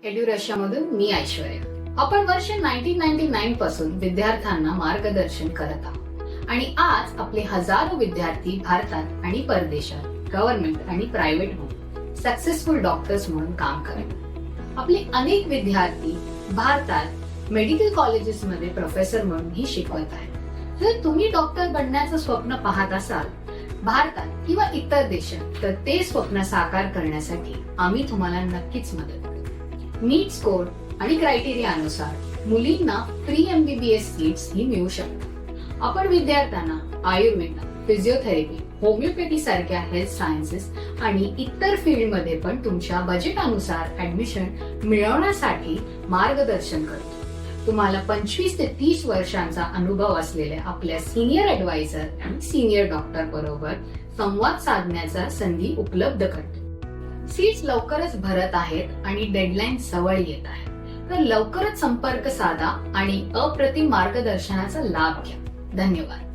एड्युरशियामधून मी ऐश्वर्या. आपण वर्ष 1999 पासून विद्यार्थ्यांना मार्गदर्शन करत आहोत आणि आज आपले हजारो विद्यार्थी भारतात आणि परदेशात गव्हर्नमेंट आणि प्रायव्हेट म्हणून सक्सेसफुल डॉक्टर्स म्हणून काम करतात. आपले अनेक विद्यार्थी भारतात मेडिकल कॉलेजेस मध्ये प्रोफेसर म्हणूनही शिकवत आहेत. जर तुम्ही डॉक्टर बनण्याचं स्वप्न पाहत असाल भारतात किंवा इतर देशात, तर ते स्वप्न साकार करण्यासाठी आम्ही तुम्हाला नक्कीच मदत करू. नीट स्कोर आणि क्रायटेरियानुसार मुलींना प्री MBBS सीट्स ही मिळू शकतात. आपण विद्यार्थ्यांना आयुर्वेद, फिजिओथेरपी, होमिओपॅथी सारख्या हेल्थ सायन्सेस आणि इतर फील्डमध्ये पण तुमच्या बजेटानुसार ऍडमिशन मिळवण्यासाठी मार्गदर्शन करतो. तुम्हाला 25 ते 30 वर्षांचा अनुभव असलेल्या आपल्या सिनियर ऍडवायझर आणि सिनियर डॉक्टर बरोबर संवाद साधण्याचा संधी उपलब्ध करतो. सीट्स लवकरच भरत आहेत आणि डेडलाईन जवळ येत आहे. तर लवकरच संपर्क साधा आणि अप्रतिम मार्गदर्शनाचा लाभ घ्या. धन्यवाद.